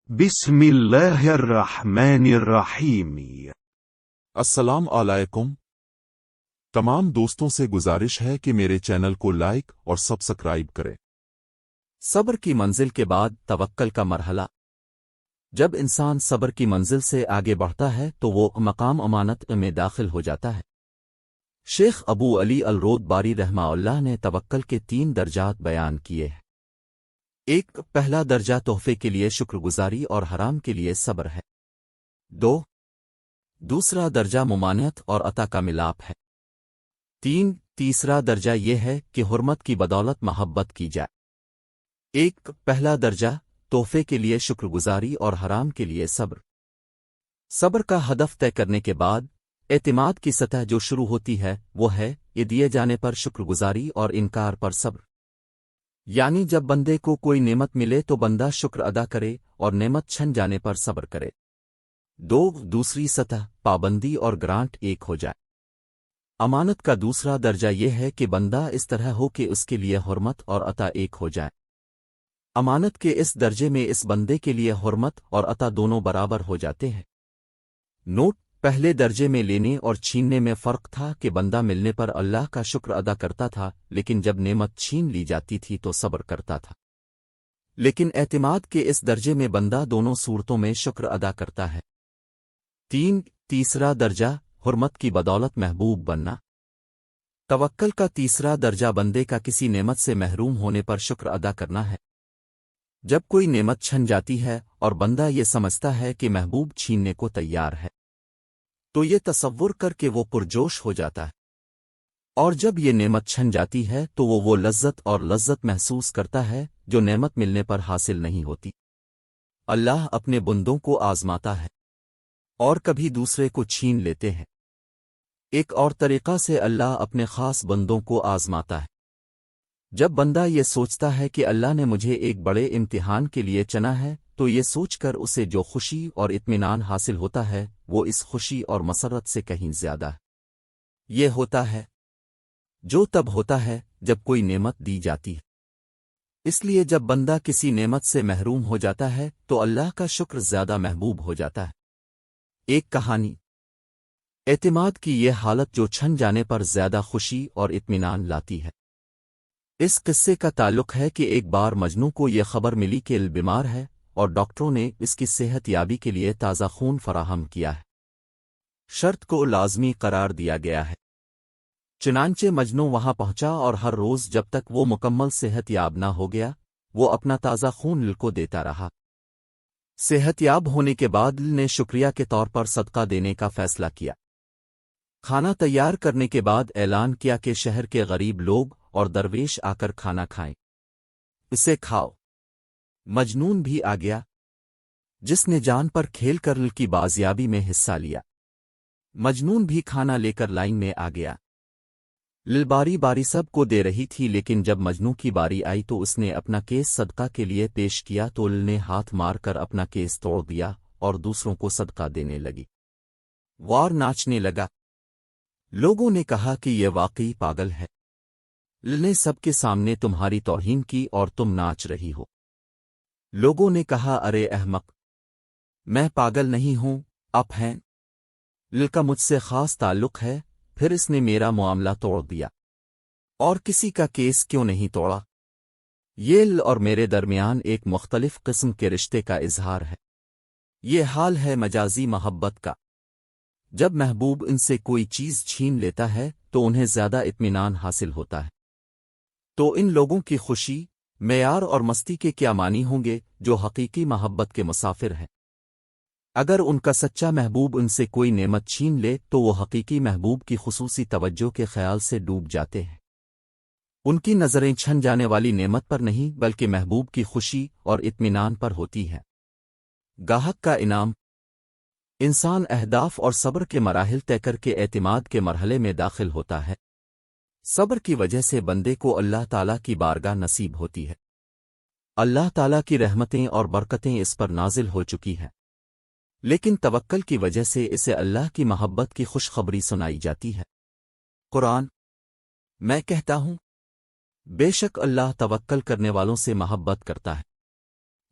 بسم الله الرحمن الرحیم۔ السلام علیکم۔ تمام دوستوں سے گزارش ہے کہ میرے چینل کو لائک اور سبسکرائب کریں۔ صبر کی منزل کے بعد توکل کا مرحلہ۔ جب انسان صبر کی منزل سے آگے بڑھتا ہے تو وہ مقام امانت میں داخل ہو جاتا ہے۔ شیخ ابو علی الرود باری رحمہ اللہ نے توکل کے 3 درجات بیان کیے ہیں۔ ایک، پہلا درجہ تحفے کے لیے شکر گزاری اور حرام کے لیے صبر ہے۔ 2، دوسرا درجہ ممانعت اور عطا کا ملاپ ہے۔ 3، تیسرا درجہ یہ ہے کہ حرمت کی بدولت محبت کی جائے۔ ایک، پہلا درجہ تحفے کے لیے شکر گزاری اور حرام کے لیے صبر۔ صبر کا ہدف طے کرنے کے بعد اعتماد کی سطح جو شروع ہوتی ہے وہ ہے یہ دیے جانے پر شکر گزاری اور انکار پر صبر۔ یعنی جب بندے کو کوئی نعمت ملے تو بندہ شکر ادا کرے اور نعمت چھن جانے پر صبر کرے۔ 2، دوسری سطح پابندی اور گرانٹ ایک ہو جائے۔ امانت کا دوسرا درجہ یہ ہے کہ بندہ اس طرح ہو کہ اس کے لیے حرمت اور عطا ایک ہو جائے۔ امانت کے اس درجے میں اس بندے کے لیے حرمت اور عطا دونوں برابر ہو جاتے ہیں۔ نوٹ: پہلے درجے میں لینے اور چھیننے میں فرق تھا کہ بندہ ملنے پر اللہ کا شکر ادا کرتا تھا، لیکن جب نعمت چھین لی جاتی تھی تو صبر کرتا تھا۔ لیکن اعتماد کے اس درجے میں بندہ دونوں صورتوں میں شکر ادا کرتا ہے۔ 3، تیسرا درجہ حرمت کی بدولت محبوب بننا۔ توکل کا تیسرا درجہ بندے کا کسی نعمت سے محروم ہونے پر شکر ادا کرنا ہے۔ جب کوئی نعمت چھن جاتی ہے اور بندہ یہ سمجھتا ہے کہ محبوب چھیننے کو تیار ہے تو یہ تصور کر کے وہ پرجوش ہو جاتا ہے، اور جب یہ نعمت چھن جاتی ہے تو وہ لذت محسوس کرتا ہے جو نعمت ملنے پر حاصل نہیں ہوتی۔ اللہ اپنے بندوں کو آزماتا ہے اور کبھی دوسرے کو چھین لیتے ہیں۔ ایک اور طریقہ سے اللہ اپنے خاص بندوں کو آزماتا ہے۔ جب بندہ یہ سوچتا ہے کہ اللہ نے مجھے ایک بڑے امتحان کے لیے چنا ہے تو یہ سوچ کر اسے جو خوشی اور اطمینان حاصل ہوتا ہے وہ اس خوشی اور مسرت سے کہیں زیادہ ہے۔ یہ ہوتا ہے جو تب ہوتا ہے جب کوئی نعمت دی جاتی ہے۔ اس لیے جب بندہ کسی نعمت سے محروم ہو جاتا ہے تو اللہ کا شکر زیادہ محبوب ہو جاتا ہے۔ ایک کہانی۔ اعتماد کی یہ حالت جو چھن جانے پر زیادہ خوشی اور اطمینان لاتی ہے۔ اس قصے کا تعلق ہے کہ ایک بار مجنوں کو یہ خبر ملی کہ ال بیمار ہے اور ڈاکٹروں نے اس کی صحت یابی کے لیے تازہ خون فراہم کیا ہے۔ شرط کو لازمی قرار دیا گیا ہے۔ چنانچہ مجنوں وہاں پہنچا اور ہر روز جب تک وہ مکمل صحت یاب نہ ہو گیا وہ اپنا تازہ خون ال کو دیتا رہا۔ صحت یاب ہونے کے بعد ال نے شکریہ کے طور پر صدقہ دینے کا فیصلہ کیا۔ کھانا تیار کرنے کے بعد اعلان کیا کہ شہر کے غریب لوگ اور درویش آ کر کھانا کھائیں، اسے کھاؤ۔ مجنون بھی آ گیا جس نے جان پر کھیل کر ال کی بازیابی میں حصہ لیا۔ مجنون بھی کھانا لے کر لائن میں آ گیا۔ لل باری باری سب کو دے رہی تھی، لیکن جب مجنوں کی باری آئی تو اس نے اپنا کیس صدقہ کے لیے پیش کیا تو لل نے ہاتھ مار کر اپنا کیس توڑ دیا اور دوسروں کو صدقہ دینے لگی۔ وار ناچنے لگا۔ لوگوں نے کہا کہ یہ واقعی پاگل ہے۔ لل نے سب کے سامنے تمہاری توہین کی اور تم ناچ رہی ہو۔ لوگوں نے کہا ارے احمق، میں پاگل نہیں ہوں، آپ ہیں۔ لل کا مجھ سے خاص تعلق ہے، پھر اس نے میرا معاملہ توڑ دیا، اور کسی کا کیس کیوں نہیں توڑا؟ یہ لل اور میرے درمیان ایک مختلف قسم کے رشتے کا اظہار ہے۔ یہ حال ہے مجازی محبت کا۔ جب محبوب ان سے کوئی چیز چھین لیتا ہے تو انہیں زیادہ اطمینان حاصل ہوتا ہے۔ تو ان لوگوں کی خوشی، معیار اور مستی کے کیا معنی ہوں گے جو حقیقی محبت کے مسافر ہیں؟ اگر ان کا سچا محبوب ان سے کوئی نعمت چھین لے تو وہ حقیقی محبوب کی خصوصی توجہ کے خیال سے ڈوب جاتے ہیں۔ ان کی نظریں چھن جانے والی نعمت پر نہیں بلکہ محبوب کی خوشی اور اطمینان پر ہوتی ہیں۔ گاہک کا انعام۔ انسان اہداف اور صبر کے مراحل طے کر کے اعتماد کے مرحلے میں داخل ہوتا ہے۔ صبر کی وجہ سے بندے کو اللہ تعالیٰ کی بارگاہ نصیب ہوتی ہے۔ اللہ تعالیٰ کی رحمتیں اور برکتیں اس پر نازل ہو چکی ہیں، لیکن توکل کی وجہ سے اسے اللہ کی محبت کی خوشخبری سنائی جاتی ہے۔ قرآن۔ میں کہتا ہوں بے شک اللہ توکل کرنے والوں سے محبت کرتا ہے۔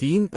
3.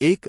1.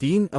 3.